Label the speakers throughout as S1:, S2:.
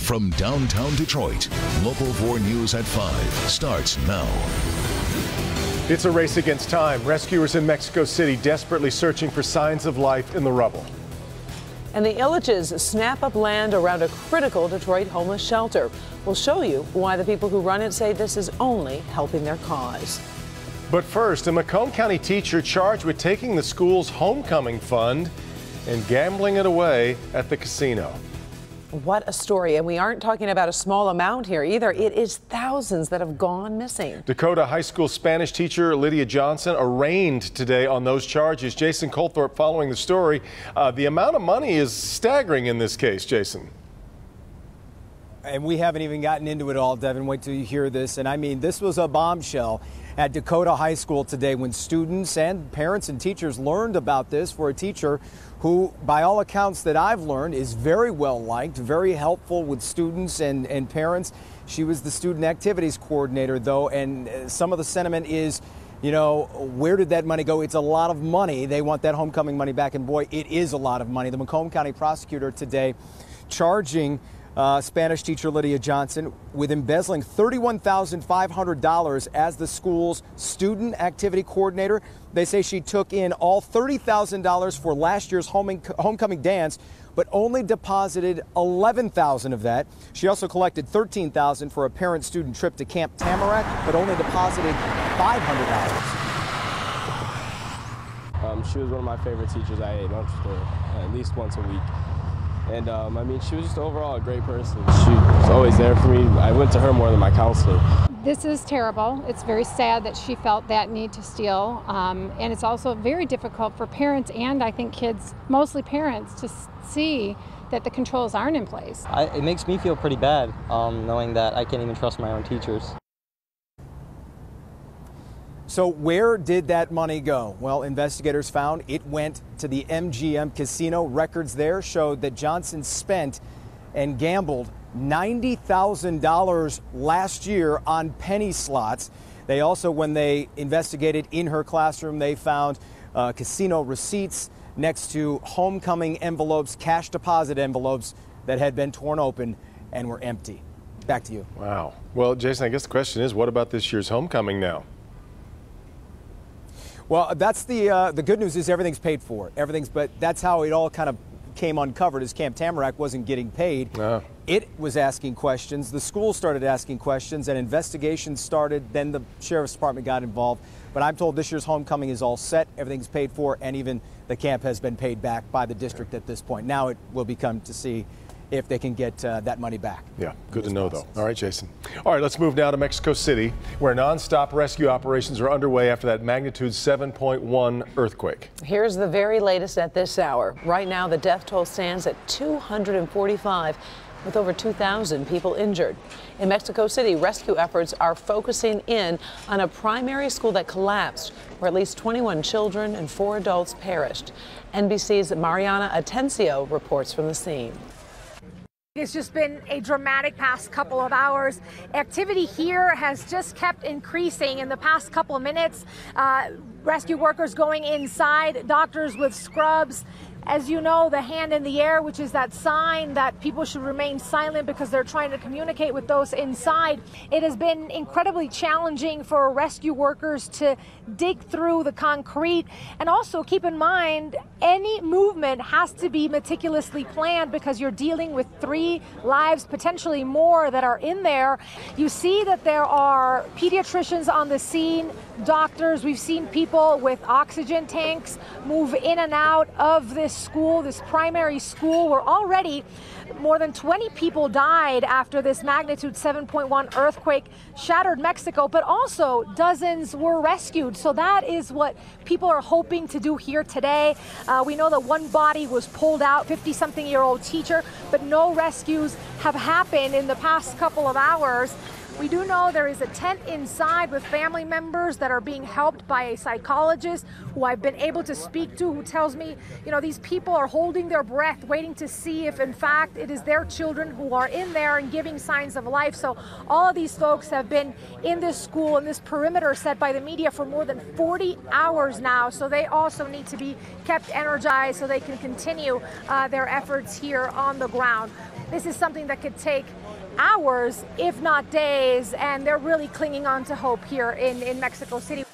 S1: From downtown Detroit, Local 4 News at 5 starts now.
S2: It's a race against time. Rescuers in Mexico City desperately searching for signs of life in the rubble.
S3: And the Illiches snap up land around a critical Detroit homeless shelter. We'll show you why the people who run it say this is only helping their cause.
S2: But first, a Macomb County teacher charged with taking the school's homecoming fund and gambling it away at the casino.
S3: What a story. And we aren't talking about a small amount here either. It is thousands that have gone missing.
S2: Dakota High School Spanish teacher Lydia Johnson arraigned today on those charges. Jason Colthorpe following the story. The amount of money is staggering in this case, Jason.
S4: And we haven't even gotten into it all, Devin. Wait till you hear this. And I mean, this was a bombshell at Dakota High School today when students and parents and teachers learned about this for a teacher who, by all accounts that I've learned, is very well liked, very helpful with students and parents. She was the student activities coordinator, though, and some of the sentiment is, you know, where did that money go? It's a lot of money. They want that homecoming money back, and boy, it is a lot of money. The Macomb County prosecutor today charging Spanish teacher Lydia Johnson with embezzling $31,500 as the school's student activity coordinator. They say she took in all $30,000 for last year's homecoming dance, but only deposited $11,000 of that. She also collected $13,000 for a parent-student trip to Camp Tamarack, but only deposited $500.
S5: She was one of my favorite teachers. I ate lunch with her at least once a week. And I mean, she was just overall a great person. She was always there for me. I went to her more than my counselor.
S6: This is terrible. It's very sad that she felt that need to steal. And it's also very difficult for parents and I think kids, mostly parents, to see that the controls aren't in place.
S7: It makes me feel pretty bad knowing that I can't even trust my own teachers.
S4: So where did that money go? Well, investigators found it went to the MGM casino. Records there showed that Johnson spent and gambled $90,000 last year on penny slots. They also, when they investigated in her classroom, they found casino receipts next to homecoming envelopes, cash deposit envelopes that had been torn open and were empty. Back to you.
S2: Wow. Well, Jason, I guess the question is, what about this year's homecoming now?
S4: Well, that's the good news is everything's paid for. But that's how it all kind of came uncovered, as Camp Tamarack wasn't getting paid. It was asking questions. The school started asking questions, and investigations started. Then the sheriff's department got involved. But I'm told this year's homecoming is all set. Everything's paid for, and even the camp has been paid back by the district at this point. Now it will become to see if they can get that money back.
S2: Yeah, good to know, though. All right, Jason. All right, let's move now to Mexico City, where nonstop rescue operations are underway after that magnitude 7.1 earthquake.
S3: Here's the very latest at this hour. Right now, the death toll stands at 245, with over 2,000 people injured. In Mexico City, rescue efforts are focusing in on a primary school that collapsed, where at least 21 children and 4 adults perished. NBC's Mariana Atencio reports from the scene.
S8: It's just been a dramatic past couple of hours. Activity here has just kept increasing in the past couple of minutes. Rescue workers going inside, doctors with scrubs. As you know, the hand in the air, which is that sign that people should remain silent because they're trying to communicate with those inside. It has been incredibly challenging for rescue workers to dig through the concrete. And also keep in mind, any movement has to be meticulously planned because you're dealing with 3 lives, potentially more, that are in there. You see that there are pediatricians on the scene, doctors. We've seen people with oxygen tanks move in and out of this school, this primary school, where already more than 20 people died after this magnitude 7.1 earthquake shattered Mexico, but also dozens were rescued. So that is what people are hoping to do here today. We know that one body was pulled out, 50-something-year-old teacher, but no rescues have happened in the past couple of hours. We do know there is a tent inside with family members that are being helped by a psychologist who I've been able to speak to, who tells me, you know, these people are holding their breath, waiting to see if in fact it is their children who are in there and giving signs of life. So all of these folks have been in this school, in this perimeter set by the media for more than 40 hours now. So they also need to be kept energized so they can continue their efforts here on the ground. This is something that could take hours, if not days, and they're really clinging on to hope here in Mexico City.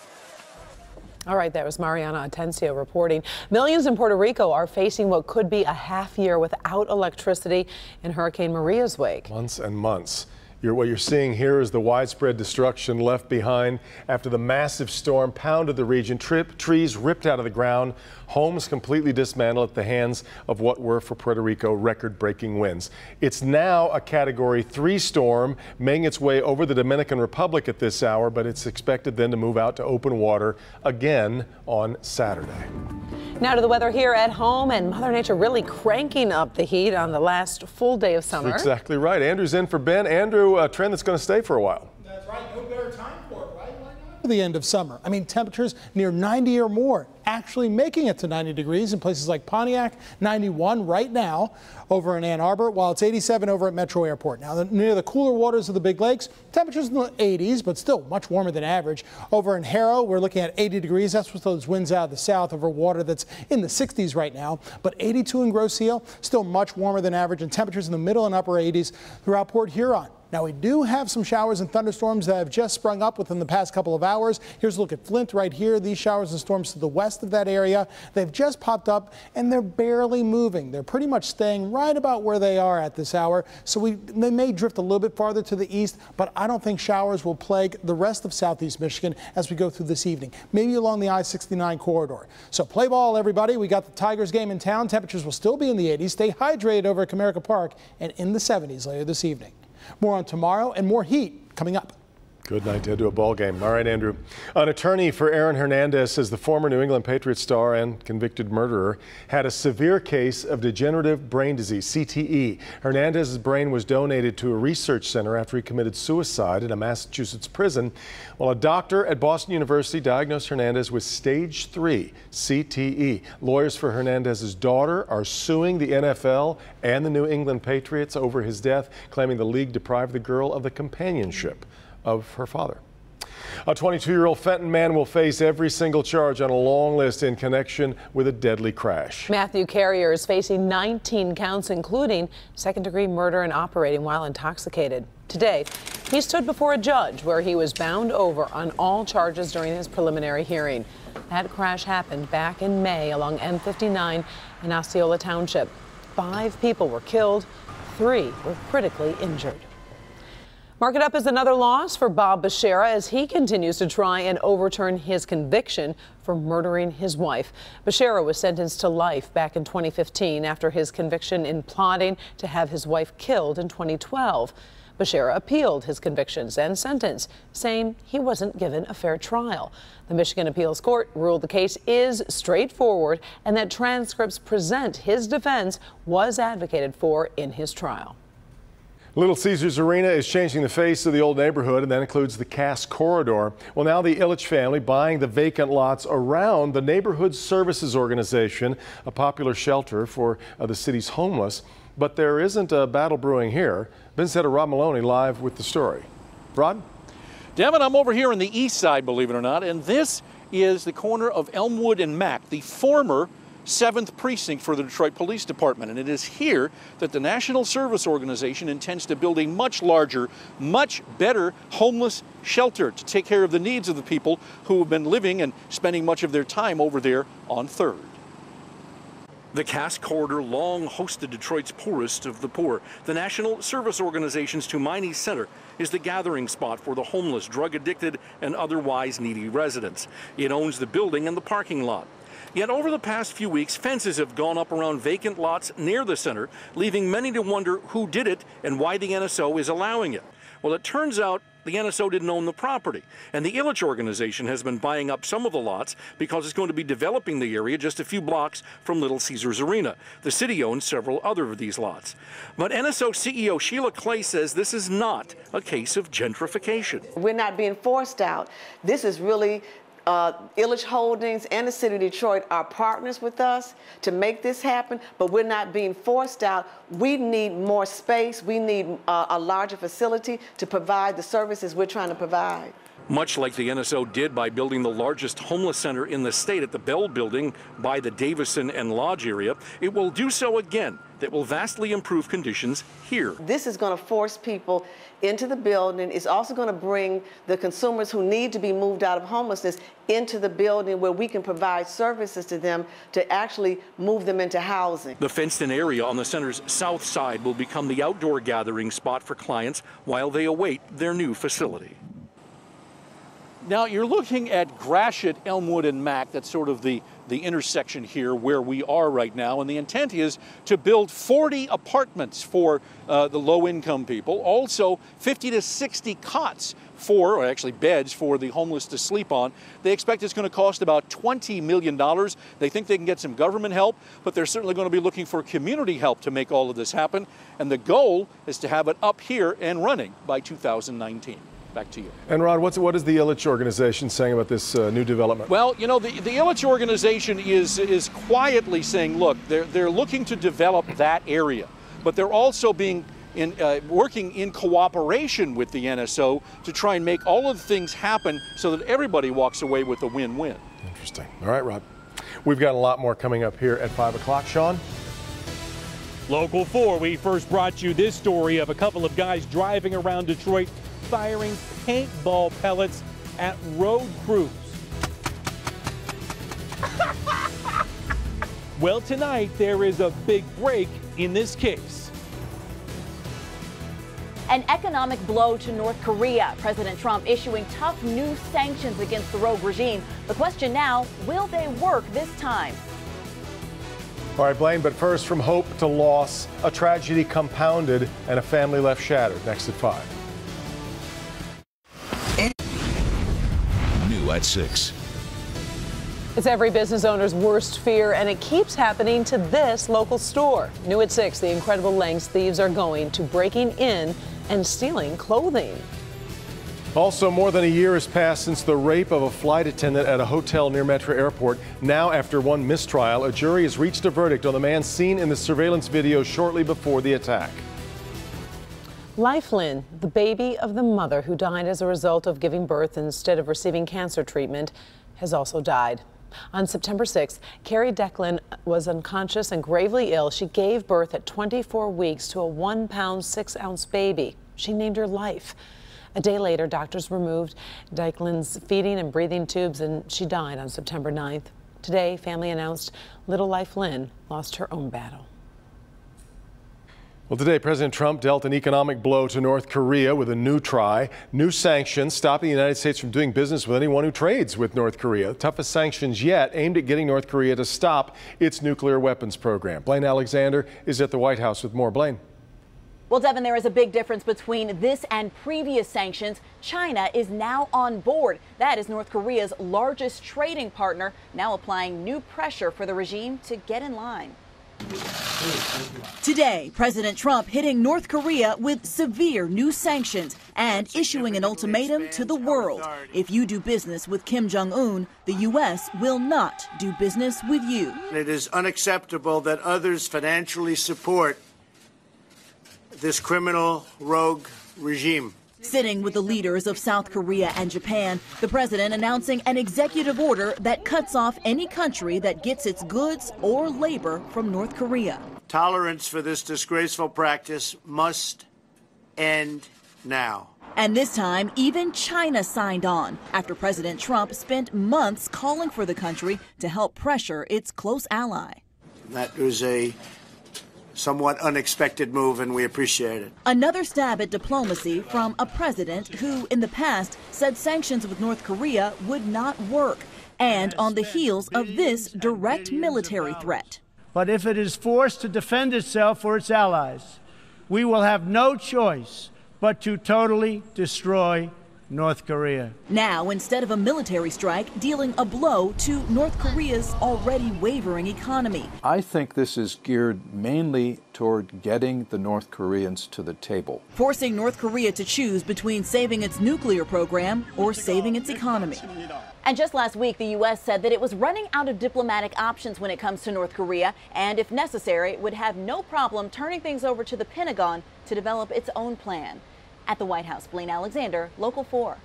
S3: All right, that was Mariana Atencio reporting. Millions in Puerto Rico are facing what could be a half year without electricity in Hurricane Maria's wake.
S2: Months and months. What you're seeing here is the widespread destruction left behind after the massive storm pounded the region. Trees ripped out of the ground, homes completely dismantled at the hands of what were, for Puerto Rico, record-breaking winds. It's now a Category 3 storm making its way over the Dominican Republic at this hour, but it's expected then to move out to open water again on Saturday.
S3: Now to the weather here at home, and Mother Nature really cranking up the heat on the last full day of summer.
S2: That's exactly right. Andrew's in for Ben. Andrew, a trend that's going to stay for a while.
S9: That's right. No better time for it, right? Why not? The end of summer. I mean, temperatures near 90 or more, actually making it to 90 degrees in places like Pontiac, 91 right now over in Ann Arbor, while it's 87 over at Metro Airport. Now, near the cooler waters of the Big Lakes, temperatures in the 80s, but still much warmer than average. Over in Harrow, we're looking at 80 degrees. That's with those winds out of the south over water that's in the 60s right now. But 82 in Grosse Ile, still much warmer than average, and temperatures in the middle and upper 80s throughout Port Huron. Now, we do have some showers and thunderstorms that have just sprung up within the past couple of hours. Here's a look at Flint right here. These showers and storms to the west of that area. They've just popped up, and they're barely moving. They're pretty much staying right about where they are at this hour. So they may drift a little bit farther to the east, but I don't think showers will plague the rest of southeast Michigan as we go through this evening, maybe along the I-69 corridor. So play ball, everybody. We got the Tigers game in town. Temperatures will still be in the 80s. Stay hydrated over at Comerica Park and in the 70s later this evening. More on tomorrow and more heat coming up.
S2: Good night to head to a ball game. All right, Andrew. An attorney for Aaron Hernandez says the former New England Patriots star and convicted murderer had a severe case of degenerative brain disease, CTE. Hernandez's brain was donated to a research center after he committed suicide in a Massachusetts prison, while a doctor at Boston University diagnosed Hernandez with stage 3 CTE. Lawyers for Hernandez's daughter are suing the NFL and the New England Patriots over his death, claiming the league deprived the girl of the companionship of her father. A 22-year-old Fenton man will face every single charge on a long list in connection with a deadly crash.
S3: Matthew Carrier is facing 19 counts, including second-degree murder and operating while intoxicated. Today, he stood before a judge where he was bound over on all charges during his preliminary hearing. That crash happened back in May along M59 in Osceola Township. 5 people were killed, 3 were critically injured. Mark it up as another loss for Bob Bashara as he continues to try and overturn his conviction for murdering his wife. Bashara was sentenced to life back in 2015 after his conviction in plotting to have his wife killed in 2012. Bashara appealed his convictions and sentence, saying he wasn't given a fair trial. The Michigan Appeals Court ruled the case is straightforward and that transcripts present his defense was advocated for in his trial.
S2: Little Caesars Arena is changing the face of the old neighborhood, and that includes the Cass Corridor. Well, now the Illich family buying the vacant lots around the Neighborhood Services Organization, a popular shelter for the city's homeless. But there isn't a battle brewing here. Vincent Rob Maloney live with the story. Rod?
S10: Devin, I'm over here on the east side, believe it or not, and this is the corner of Elmwood and Mack, the former 7th precinct for the Detroit Police Department, and it is here that the National Service Organization intends to build a much larger, much better homeless shelter to take care of the needs of the people who have been living and spending much of their time over there on 3rd. The Cass Corridor long hosted Detroit's poorest of the poor. The National Service Organization's Tumaini Center is the gathering spot for the homeless, drug-addicted, and otherwise needy residents. It owns the building and the parking lot. Yet over the past few weeks, fences have gone up around vacant lots near the center, leaving many to wonder who did it and why the NSO is allowing it. Well, it turns out the NSO didn't own the property. And the Illich organization has been buying up some of the lots because it's going to be developing the area just a few blocks from Little Caesars Arena. The city owns several other of these lots. But NSO CEO Sheila Clay says this is not a case of gentrification.
S11: We're not being forced out. This is really Illich Holdings and the City of Detroit are partners with us to make this happen, but we're not being forced out. We need more space. We need a larger facility to provide the services we're trying to provide.
S10: Much like the NSO did by building the largest homeless center in the state at the Bell Building by the Davison and Lodge area, it will do so again. That will vastly improve conditions here.
S11: This is going to force people into the building. It's also going to bring the consumers who need to be moved out of homelessness into the building where we can provide services to them to actually move them into housing.
S10: The fenced-in area on the center's south side will become the outdoor gathering spot for clients while they await their new facility. Now, you're looking at Gratiot, Elmwood, and Mack. That's sort of the intersection here where we are right now. And the intent is to build 40 apartments for the low-income people. Also, 50 to 60 cots or actually beds for the homeless to sleep on. They expect it's going to cost about $20 million. They think they can get some government help, but they're certainly going to be looking for community help to make all of this happen. And the goal is to have it up here and running by 2019. Back to you.
S2: And Rod, what is the Illich organization saying about this new development?
S10: Well, you know, the Illich organization is quietly saying, look, they're looking to develop that area, but they're also working in cooperation with the NSO to try and make all of the things happen so that everybody walks away with a win-win.
S2: Interesting. All right, Rod. We've got a lot more coming up here at 5 o'clock. Sean?
S12: Local 4, we first brought you this story of a couple of guys driving around Detroit firing paintball pellets at road crews. Well, tonight there is a big break in this case.
S13: An economic blow to North Korea. President Trump issuing tough new sanctions against the rogue regime. The question now, will they work this time?
S2: All right, Blaine, but first, from hope to loss, a tragedy compounded and a family left shattered. Next at 5.
S1: New at 6.
S3: It's every business owner's worst fear, and it keeps happening to this local store. New at 6, the incredible lengths thieves are going to breaking in and stealing clothing.
S2: Also, more than a year has passed since the rape of a flight attendant at a hotel near Metro Airport. Now, after one mistrial, a jury has reached a verdict on the man seen in the surveillance video shortly before the attack.
S3: Lifelyn, the baby of the mother who died as a result of giving birth instead of receiving cancer treatment, has also died. On September 6th, Carrie Declan was unconscious and gravely ill. She gave birth at 24 weeks to a 1-pound, 6-ounce baby. She named her Life. A day later, doctors removed Declan's feeding and breathing tubes, and she died on September 9th. Today, family announced little Lifelyn lost her own battle.
S2: Well, today, President Trump dealt an economic blow to North Korea with a new sanctions stopping the United States from doing business with anyone who trades with North Korea. The toughest sanctions yet, aimed at getting North Korea to stop its nuclear weapons program. Blaine Alexander is at the White House with more. Blaine.
S13: Well, Devin, there is a big difference between this and previous sanctions. China is now on board. That is North Korea's largest trading partner, now applying new pressure for the regime to get in line.
S14: Today, President Trump hitting North Korea with severe new sanctions and issuing an ultimatum to the world. If you do business with Kim Jong-un, the U.S. will not do business with you.
S15: It is unacceptable that others financially support this criminal rogue regime.
S14: Sitting with the leaders of South Korea and Japan, the president announcing an executive order that cuts off any country that gets its goods or labor from North Korea.
S15: Tolerance for this disgraceful practice must end now.
S14: And this time, even China signed on after President Trump spent months calling for the country to help pressure its close ally.
S15: That was a somewhat unexpected move, and we appreciate it.
S14: Another stab at diplomacy from a president who, in the past, said sanctions with North Korea would not work, and on the heels of this direct military threat.
S16: But if it is forced to defend itself or its allies, we will have no choice
S15: but to totally destroy North Korea.
S14: Now, instead of a military strike, dealing a blow to North Korea's already wavering economy.
S16: I think this is geared mainly toward getting the North Koreans to the table,
S14: Forcing North Korea to choose between saving its nuclear program or saving its economy.
S13: And just last week, the U.S. said that it was running out of diplomatic options when it comes to North Korea, and if necessary, would have no problem turning things over to the Pentagon to develop its own plan. At the White House, Blaine Alexander, Local 4.
S2: All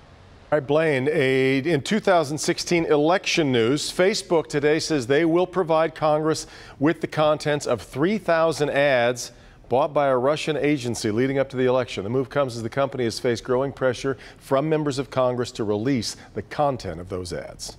S2: right, Blaine, in 2016 election news, Facebook today says they will provide Congress with the contents of 3,000 ads bought by a Russian agency leading up to the election. The move comes as the company has faced growing pressure from members of Congress to release the content of those ads.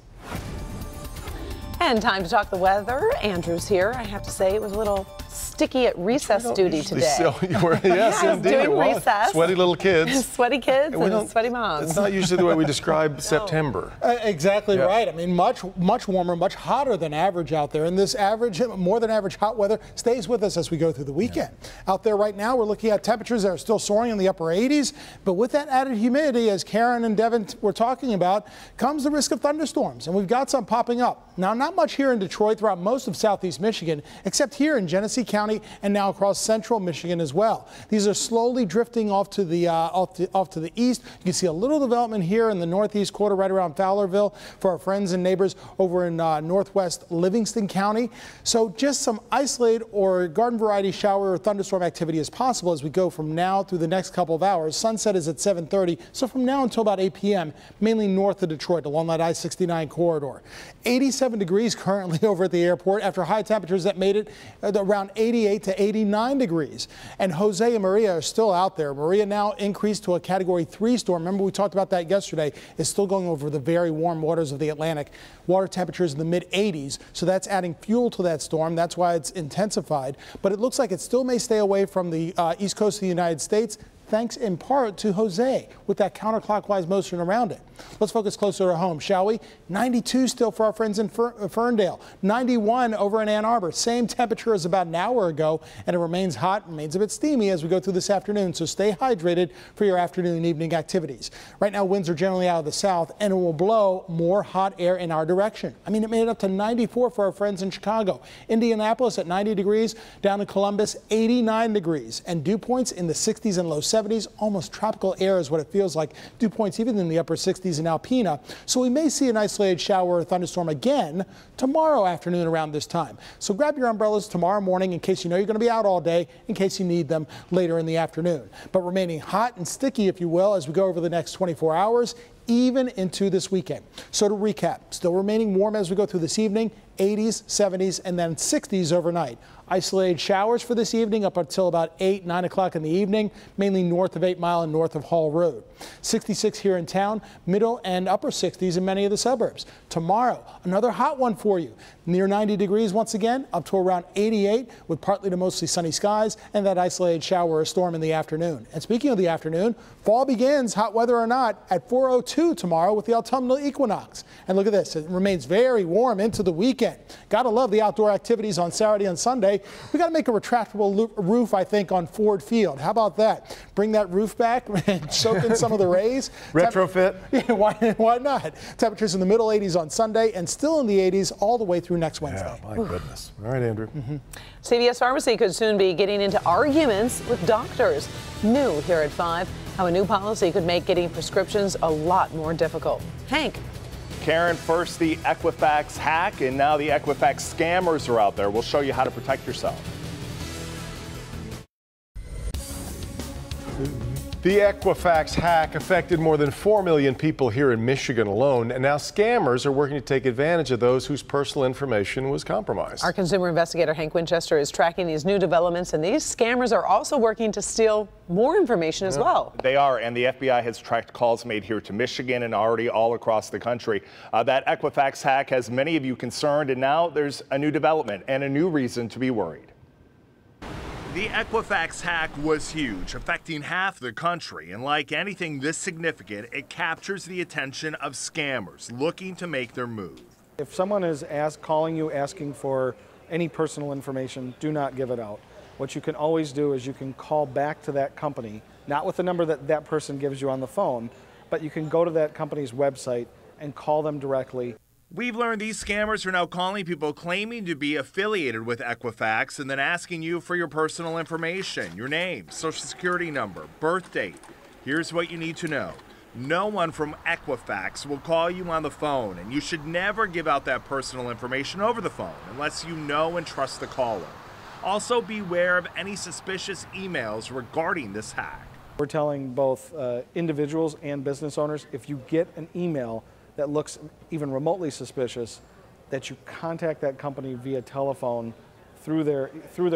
S3: And time to talk the weather. Andrew's here. I have to say it was a little sticky at recess duty today.
S2: Yes, indeed it was.
S3: Recess.
S2: Sweaty little kids.
S3: Sweaty kids and sweaty moms.
S2: It's not usually the way we describe September.
S9: Exactly right. I mean, much warmer, much hotter than average out there. And this average, more than average hot weather stays with us as we go through the weekend. Out there right now, we're looking at temperatures that are still soaring in the upper 80s. But with that added humidity, as Karen and Devin were talking about, comes the risk of thunderstorms. And we've got some popping up. Now, not much here in Detroit, throughout most of southeast Michigan, except here in Genesee County and now across central Michigan as well. These are slowly drifting off to the off to the east. You can see a little development here in the northeast quarter right around Fowlerville for our friends and neighbors over in northwest Livingston County. So just some isolated or garden variety shower or thunderstorm activity is possible as we go from now through the next couple of hours. Sunset is at 7:30, so from now until about 8 p.m., mainly north of Detroit along that I-69 corridor. 87 degrees currently over at the airport after high temperatures that made it around 88 to 89 degrees. And Jose and Maria are still out there. Maria now increased to a Category 3 storm. Remember, we talked about that yesterday. It's still going over the very warm waters of the Atlantic. Water temperatures in the mid-80s, so that's adding fuel to that storm. That's why it's intensified. But it looks like it still may stay away from the east coast of the United States, thanks in part to Jose with that counterclockwise motion around it. Let's focus closer to home, shall we? 92 still for our friends in Ferndale. 91 over in Ann Arbor. Same temperature as about an hour ago, and it remains hot, remains a bit steamy as we go through this afternoon, so stay hydrated for your afternoon and evening activities. Right now, winds are generally out of the south, and it will blow more hot air in our direction. I mean, it made it up to 94 for our friends in Chicago. Indianapolis at 90 degrees, down in Columbus, 89 degrees, and dew points in the 60s and low 70s. Almost tropical air is what it feels like. Dew points even in the upper 60s in Alpena. So we may see an isolated shower or thunderstorm again tomorrow afternoon around this time. So grab your umbrellas tomorrow morning in case you know you're going to be out all day, in case you need them later in the afternoon. But remaining hot and sticky, if you will, as we go over the next 24 hours, even into this weekend. So to recap, still remaining warm as we go through this evening, 80s, 70s, and then 60s overnight. Isolated showers for this evening up until about 8, 9 o'clock in the evening, mainly north of 8 Mile and north of Hall Road. 66 here in town, middle and upper 60s in many of the suburbs. Tomorrow, another hot one for you. Near 90 degrees once again, up to around 88 with partly to mostly sunny skies and that isolated shower or storm in the afternoon. And speaking of the afternoon, fall begins, hot weather or not, at 4:02 tomorrow with the autumnal equinox. And look at this, it remains very warm into the weekend. Gotta love the outdoor activities on Saturday and Sunday. We gotta make a retractable roof, I think, on Ford Field. How about that? Bring that roof back and soak in some of the rays.
S2: Retrofit?
S9: Yeah, why not? Temperatures in the middle 80s on Sunday and still in the 80s all the way through next Wednesday.
S2: Yeah, my goodness. All right, Andrew.
S3: CVS Pharmacy could soon be getting into arguments with doctors. New here at 5, how a new policy could make getting prescriptions a lot more difficult. Hank.
S17: Karen, first the Equifax hack, and now the Equifax scammers are out there. We'll show you how to protect yourself.
S2: The Equifax hack affected more than 4 million people here in Michigan alone, and now scammers are working to take advantage of those whose personal information was compromised.
S3: Our consumer investigator Hank Winchester is tracking these new developments, and these scammers are also working to steal more information as well.
S17: They are, and the FBI has tracked calls made here to Michigan and already all across the country. That Equifax hack has many of you concerned, and now there's a new development and a new reason to be worried.
S18: The Equifax hack was huge, affecting half the country, and like anything this significant, it captures the attention of scammers looking to make their move.
S19: If someone is calling you asking for any personal information, do not give it out. what you can always do is you can call back to that company, not with the number that that person gives you on the phone, but you can go to that company's website and call them directly.
S18: We've learned these scammers are now calling people claiming to be affiliated with Equifax and then asking you for your personal information, your name, social security number, birth date. Here's what you need to know. No one from Equifax will call you on the phone, and you should never give out that personal information over the phone unless you know and trust the caller. Also, beware of any suspicious emails regarding this hack.
S19: We're telling both individuals and business owners, if you get an email that looks even remotely suspicious, that you contact that company via telephone through their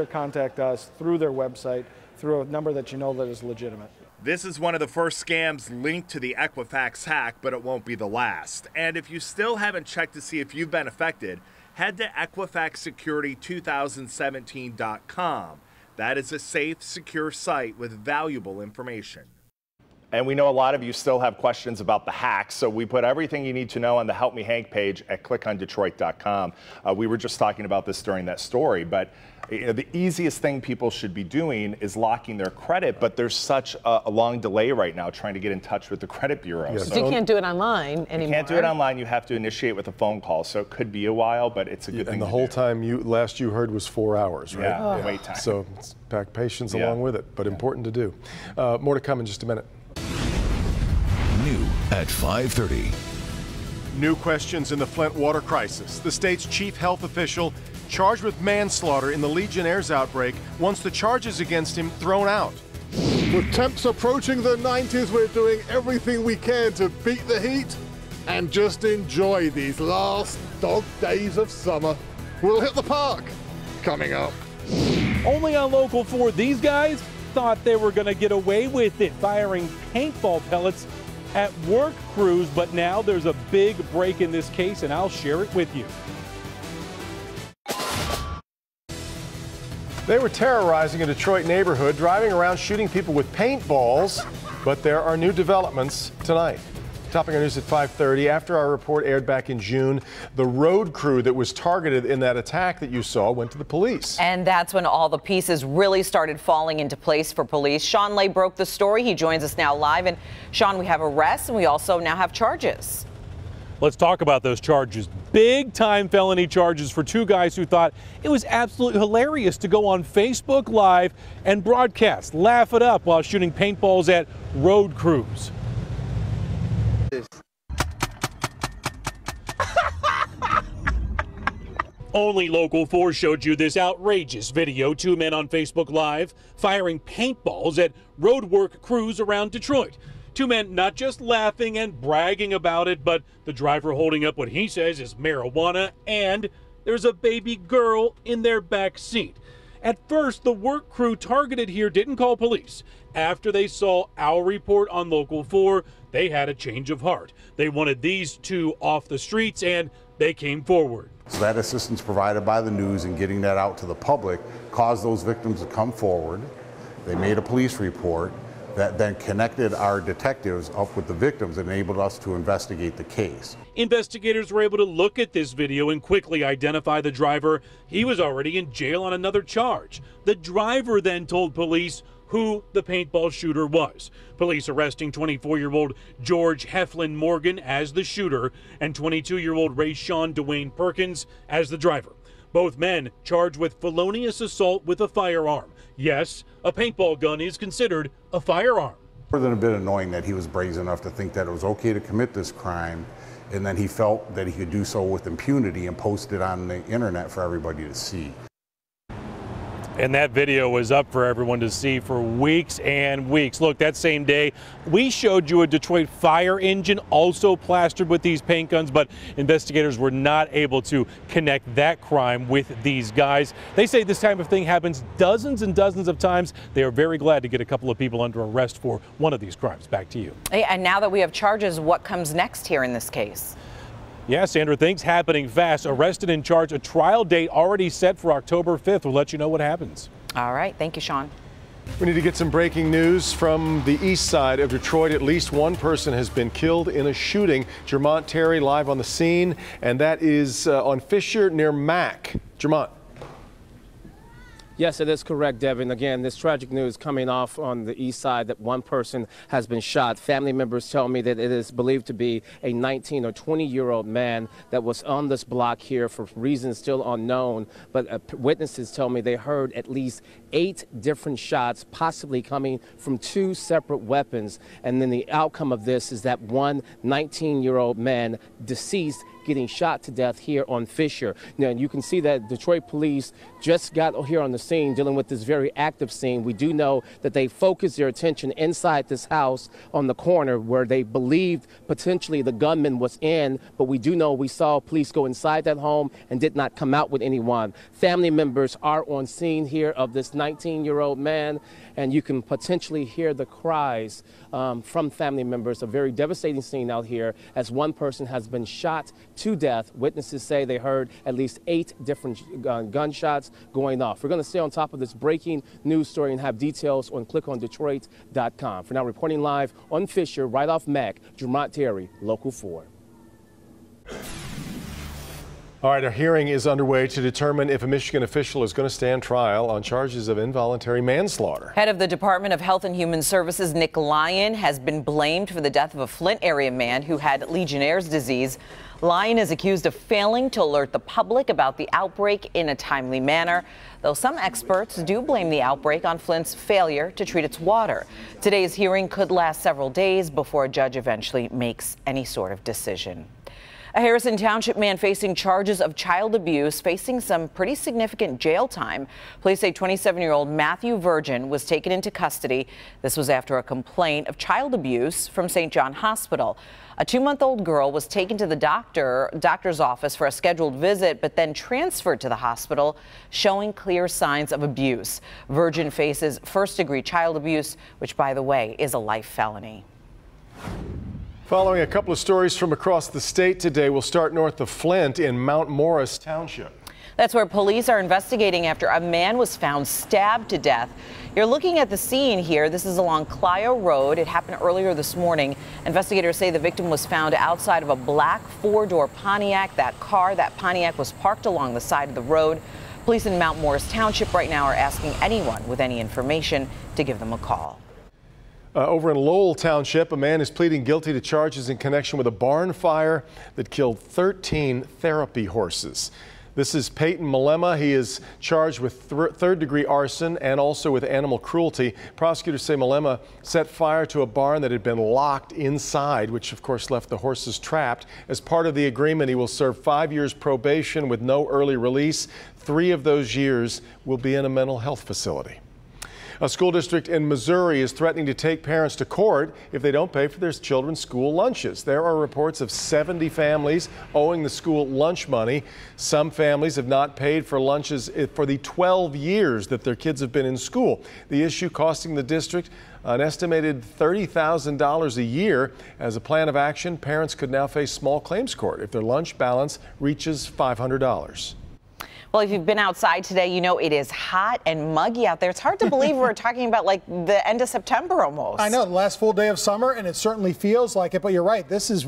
S19: contact us, through their website, through a number that you know that is legitimate.
S18: This is one of the first scams linked to the Equifax hack, but it won't be the last. And if you still haven't checked to see if you've been affected, head to EquifaxSecurity2017.com. That is a safe, secure site with valuable information.
S17: And we know a lot of you still have questions about the hack, so we put everything you need to know on the Help Me Hank page at clickondetroit.com. We were just talking about this during that story, but the easiest thing people should be doing is locking their credit, but there's such a long delay right now trying to get in touch with the credit bureau.
S3: Yes. So you can't do it online anymore.
S17: You can't do it online. You have to initiate with a phone call, so it could be a while, but it's a good thing
S2: And the
S17: to
S2: whole
S17: do.
S2: time last you heard was 4 hours, right?
S17: Yeah, wait time.
S2: So pack patience along with it, but important to do. More to come in just a minute.
S1: New at 5:30.
S2: New questions in the Flint water crisis. The state's chief health official charged with manslaughter in the Legionnaire's outbreak wants the charges against him thrown out.
S20: With temps approaching the 90s, we're doing everything we can to beat the heat and just enjoy these last dog days of summer. We'll hit the park coming up.
S12: Only on Local 4, these guys thought they were going to get away with it, firing paintball pellets at work crews, but now there's a big break in this case, and I'll share it with you.
S2: They were terrorizing a Detroit neighborhood, driving around shooting people with paintballs, but there are new developments tonight. Topping our news at 5:30, after our report aired back in June, the road crew that was targeted in that attack that you saw went to the police.
S21: And that's when all the pieces really started falling into place for police. Sean Lay broke the story. He joins us now live. And Sean, we have arrests and we also now have charges.
S12: Let's talk about those charges. Big time felony charges for two guys who thought it was absolutely hilarious to go on Facebook Live and broadcast, laugh it up while shooting paintballs at road crews. Only Local 4 showed you this outrageous video. Two men on Facebook Live firing paintballs at roadwork crews around Detroit. Two men not just laughing and bragging about it, but the driver holding up what he says is marijuana, and there's a baby girl in their back seat. At first, the work crew targeted here didn't call police. After they saw our report on Local 4, they had a change of heart. They wanted these two off the streets, and they came forward.
S22: So that assistance provided by the news and getting that out to the public caused those victims to come forward. They made a police report that then connected our detectives up with the victims and enabled us to investigate the case.
S12: Investigators were able to look at this video and quickly identify the driver. He was already in jail on another charge. The driver then told police who the paintball shooter was. Police arresting 24-year-old George Heflin Morgan as the shooter and 22-year-old Rayshawn Dwayne Perkins as the driver. Both men charged with felonious assault with a firearm. Yes, a paintball gun is considered a firearm.
S22: More than a bit annoying that he was brazen enough to think that it was okay to commit this crime, and then he felt that he could do so with impunity and post it on the internet for everybody to see.
S12: And that video was up for everyone to see for weeks and weeks. Look, that same day, we showed you a Detroit fire engine also plastered with these paint guns, but investigators were not able to connect that crime with these guys. They say this type of thing happens dozens and dozens of times. They are very glad to get a couple of people under arrest for one of these crimes. Back to you.
S21: And now that we have charges, what comes next here in this case?
S12: Yeah, Sandra, things happening fast. Arrested and charged. A trial date already set for October 5th. We'll let you know what happens.
S21: All right. Thank you, Sean.
S2: We need to get some breaking news from the east side of Detroit. At least one person has been killed in a shooting. Jermont Terry live on the scene, and that is on Fisher near Mack. Jermont.
S5: Yes, it is correct, Devin. Again, this tragic news coming off on the east side that one person has been shot. Family members tell me that it is believed to be a 19 or 20-year-old man that was on this block here for reasons still unknown. But witnesses tell me they heard at least 8 different shots, possibly coming from 2 separate weapons. And then the outcome of this is that one 19-year-old man deceased, getting shot to death here on Fisher. Now, you can see that Detroit police just got here on the scene dealing with this very active scene. We do know that they focused their attention inside this house on the corner where they believed potentially the gunman was in, but we do know we saw police go inside that home and did not come out with anyone. Family members are on scene here of this 19-year-old man, and you can potentially hear the cries from family members. A very devastating scene out here as one person has been shot to death. Witnesses say they heard at least 8 different gunshots going off. We're going to stay on top of this breaking news story and have details on clickondetroit.com. For now, reporting live on Fisher, right off Mac, Jermont Terry, Local 4.
S2: All right, a hearing is underway to determine if a Michigan official is going to stand trial on charges of involuntary manslaughter.
S21: Head of the Department of Health and Human Services, Nick Lyon, has been blamed for the death of a Flint area man who had Legionnaire's disease. Lyon is accused of failing to alert the public about the outbreak in a timely manner, though some experts do blame the outbreak on Flint's failure to treat its water. Today's hearing could last several days before a judge eventually makes any sort of decision. A Harrison Township man facing charges of child abuse facing some pretty significant jail time. Police say 27-year-old Matthew Virgin was taken into custody. This was after a complaint of child abuse from St. John Hospital. A 2-month-old girl was taken to the doctor's office for a scheduled visit, but then transferred to the hospital, showing clear signs of abuse. Virgin faces first-degree child abuse, which, by the way, is a life felony.
S2: Following a couple of stories from across the state today, we'll start north of Flint in Mount Morris Township.
S21: That's where police are investigating after a man was found stabbed to death. You're looking at the scene here. This is along Clio Road. It happened earlier this morning. Investigators say the victim was found outside of a black 4-door Pontiac. That Pontiac was parked along the side of the road. Police in Mount Morris Township right now are asking anyone with any information to give them a call.
S2: Over in Lowell Township, a man is pleading guilty to charges in connection with a barn fire that killed 13 therapy horses. This is Peyton Malema. He is charged with third-degree arson and also with animal cruelty. Prosecutors say Malema set fire to a barn that had been locked inside, which of course left the horses trapped. As part of the agreement, he will serve 5 years probation with no early release. 3 of those years will be in a mental health facility. A school district in Missouri is threatening to take parents to court if they don't pay for their children's school lunches. There are reports of 70 families owing the school lunch money. Some families have not paid for lunches for the 12 years that their kids have been in school. The issue costing the district an estimated $30,000 a year. As a plan of action, parents could now face small claims court if their lunch balance reaches $500.
S21: Well, if you've been outside today, you know it is hot and muggy out there. It's hard to believe we're talking about like the end of September almost.
S9: I know, the last full day of summer, and it certainly feels like it, but you're right. This is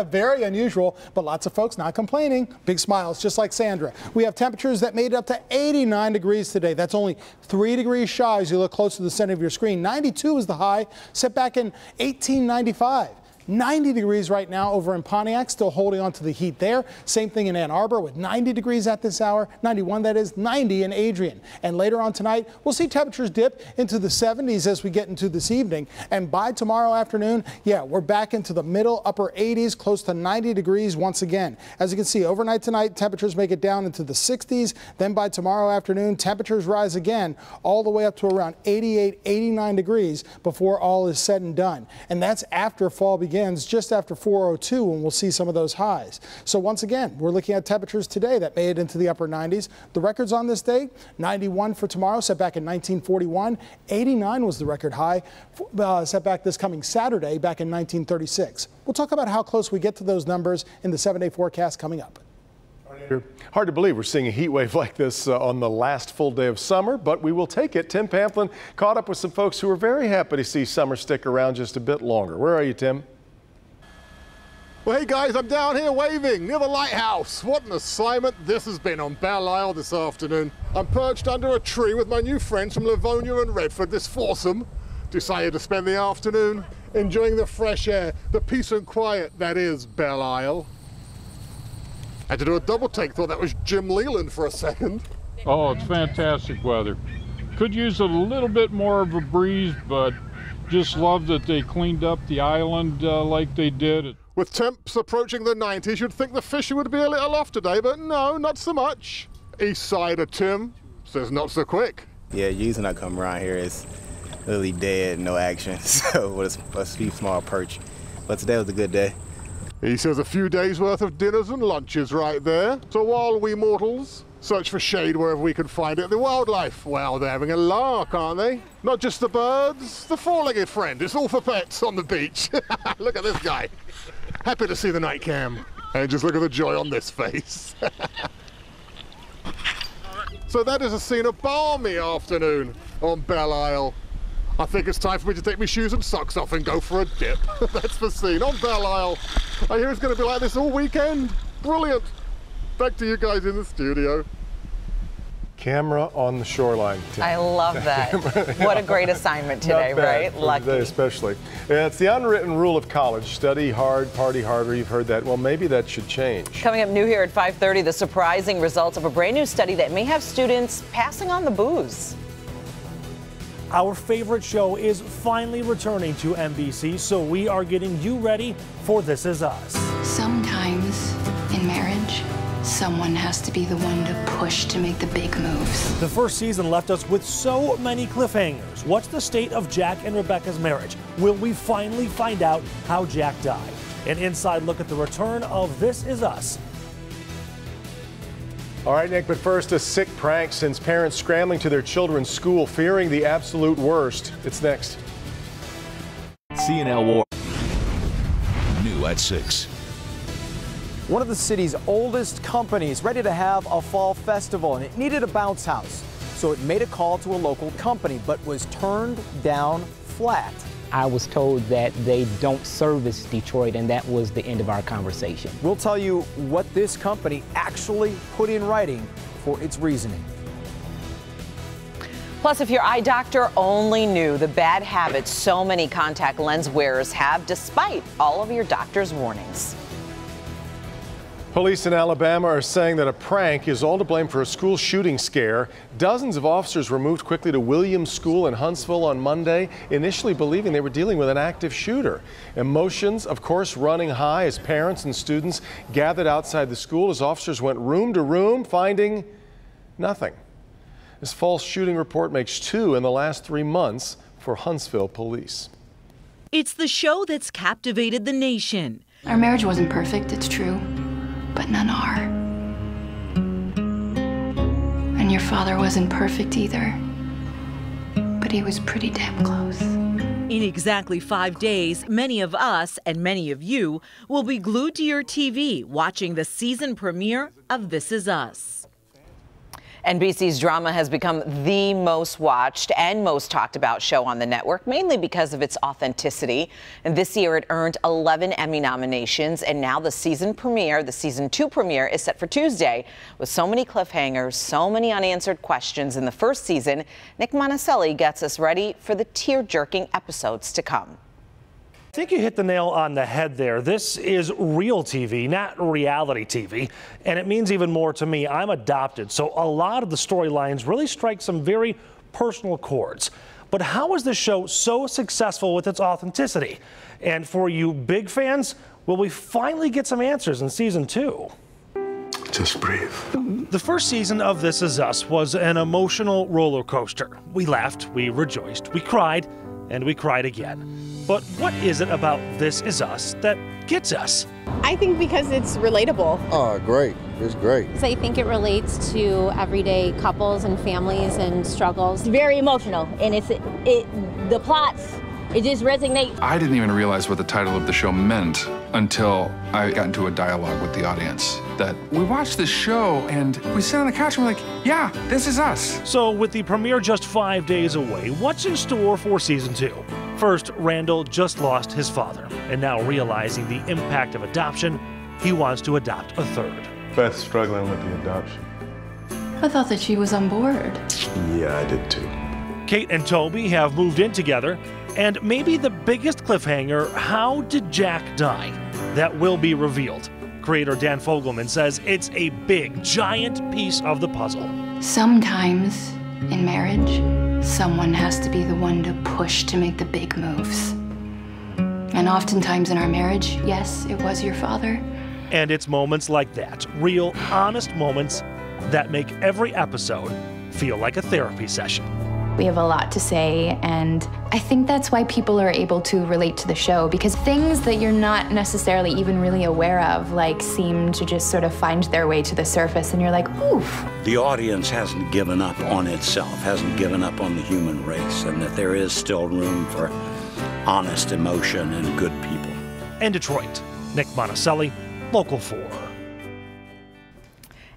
S9: very unusual, but lots of folks not complaining. Big smiles, just like Sandra. We have temperatures that made it up to 89 degrees today. That's only 3 degrees shy as you look close to the center of your screen. 92 is the high, set back in 1895. 90 degrees right now over in Pontiac, still holding on to the heat there. Same thing in Ann Arbor with 90 degrees at this hour, 91 that is, 90 in Adrian. And later on tonight, we'll see temperatures dip into the 70s as we get into this evening. And by tomorrow afternoon, yeah, we're back into the middle upper 80s, close to 90 degrees once again. As you can see, overnight tonight, temperatures make it down into the 60s. Then by tomorrow afternoon, temperatures rise again all the way up to around 88, 89 degrees before all is said and done. And that's after fall begins, just after 4:02, when we'll see some of those highs. So once again, we're looking at temperatures today that made it into the upper 90s. The records on this date, 91 for tomorrow, set back in 1941. 89 was the record high, set back this coming Saturday back in 1936. We'll talk about how close we get to those numbers in the 7-day forecast coming up.
S2: Hard to believe we're seeing a heat wave like this on the last full day of summer, but we will take it. Tim Pamplin caught up with some folks who are very happy to see summer stick around just a bit longer. Where are you, Tim?
S20: Well, hey guys, I'm down here waving near the lighthouse. What an assignment this has been on Belle Isle this afternoon. I'm perched under a tree with my new friends from Livonia and Redford. This foursome decided to spend the afternoon enjoying the fresh air, the peace and quiet that is Belle Isle. Had to do a double take, thought that was Jim Leland for a second.
S6: Oh, it's fantastic weather. Could use a little bit more of a breeze, but just love that they cleaned up the island like they did.
S20: With temps approaching the 90s, you'd think the fishing would be a little off today, but no, not so much. East Sider Tim says not so quick.
S7: Yeah, usually when I come around here, it's really dead, no action, so with a few small perch. But today was a good day.
S20: He says a few days worth of dinners and lunches right there. So while we mortals search for shade wherever we can find it, the wildlife, well, they're having a lark, aren't they? Not just the birds, the four-legged friend. It's all for pets on the beach. Look at this guy. Happy to see the night cam. And just look at the joy on this face. So that is a scene of balmy afternoon on Belle Isle. I think it's time for me to take my shoes and socks off and go for a dip. That's the scene on Belle Isle. I hear it's going to be like this all weekend. Brilliant. Back to you guys in the studio.
S2: Camera on the shoreline. Tim.
S21: I love that. What a great assignment today, right? Lucky.
S2: Today especially. Yeah, it's the unwritten rule of college. Study hard, party harder. You've heard that. Well, maybe that should change.
S21: Coming up new here at 5:30, the surprising results of a brand new study that may have students passing on the booze.
S23: Our favorite show is finally returning to NBC, so we are getting you ready for This Is Us.
S24: Sometimes in marriage, someone has to be the one to push to make the big moves.
S23: The first season left us with so many cliffhangers. What's the state of Jack and Rebecca's marriage? Will we finally find out how Jack died? An inside look at the return of This Is Us.
S2: All right, Nick, but first, a sick prank sends parents scrambling to their children's school, fearing the absolute worst. It's next.
S1: CNL War. New at 6.
S4: One of the city's oldest companies ready to have a fall festival, and it needed a bounce house. So it made a call to a local company, but was turned down flat.
S25: I was told that they don't service Detroit, and that was the end of our conversation.
S4: We'll tell you what this company actually put in writing for its reasoning.
S21: Plus, if your eye doctor only knew the bad habits so many contact lens wearers have despite all of your doctor's warnings.
S2: Police in Alabama are saying that a prank is all to blame for a school shooting scare. Dozens of officers were moved quickly to Williams School in Huntsville on Monday, initially believing they were dealing with an active shooter. Emotions, of course, running high as parents and students gathered outside the school as officers went room to room, finding nothing. This false shooting report makes 2 in the last 3 months for Huntsville police.
S26: It's the show that's captivated the nation.
S24: Our marriage wasn't perfect, it's true. But none are. And your father wasn't perfect either. But he was pretty damn close.
S26: In exactly 5 days, many of us and many of you will be glued to your TV watching the season premiere of This Is Us.
S21: NBC's drama has become the most watched and most talked about show on the network, mainly because of its authenticity. And this year it earned 11 Emmy nominations, and now the season 2 premiere is set for Tuesday. With so many cliffhangers, so many unanswered questions in the first season, Nick Monticelli gets us ready for the tear-jerking episodes to come.
S23: I think you hit the nail on the head there. This is real TV, not reality TV. And it means even more to me. I'm adopted, so a lot of the storylines really strike some very personal chords. But how is this show so successful with its authenticity? And for you big fans, will we finally get some answers in season 2?
S27: Just breathe.
S23: The first season of This Is Us was an emotional roller coaster. We laughed, we rejoiced, we cried, and we cried again. But what is it about This Is Us that gets us?
S28: I think because it's relatable.
S27: Oh, great. It's great.
S28: I think it relates to everyday couples and families and struggles.
S29: It's very emotional, and the plots
S8: It just resonates.
S10: I didn't even realize what the title of the show meant until I got into a dialogue with the audience. That we watched this show and we sit on the couch and we're like, yeah, this is us.
S23: So with the premiere just 5 days away, what's in store for season 2? First, Randall just lost his father, and now realizing the impact of adoption, he wants to adopt a third.
S27: Beth's struggling with the adoption.
S24: I thought that she was on board.
S27: Yeah, I did too.
S23: Kate and Toby have moved in together, and maybe the biggest cliffhanger, how did Jack die? That will be revealed. Creator Dan Fogelman says it's a big, giant piece of the puzzle.
S24: Sometimes in marriage, someone has to be the one to push to make the big moves. And oftentimes in our marriage, yes, it was your father.
S23: And it's moments like that, real, honest moments that make every episode feel like a therapy session.
S24: We have a lot to say, and I think that's why people are able to relate to the show, because things that you're not necessarily even really aware of, like, seem to just sort of find their way to the surface, and you're like, oof.
S11: The audience hasn't given up on itself, hasn't given up on the human race, and that there is still room for honest emotion and good people.
S23: In Detroit, Nick Monticelli, Local 4.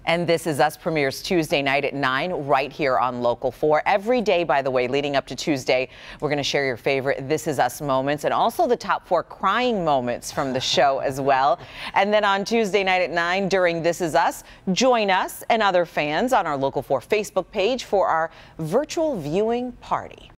S21: And This Is Us premieres Tuesday night at 9 right here on Local 4. Every day, by the way, leading up to Tuesday, we're going to share your favorite This Is Us moments and also the top 4 crying moments from the show as well. And then on Tuesday night at 9 during This Is Us, join us and other fans on our Local 4 Facebook page for our virtual viewing party.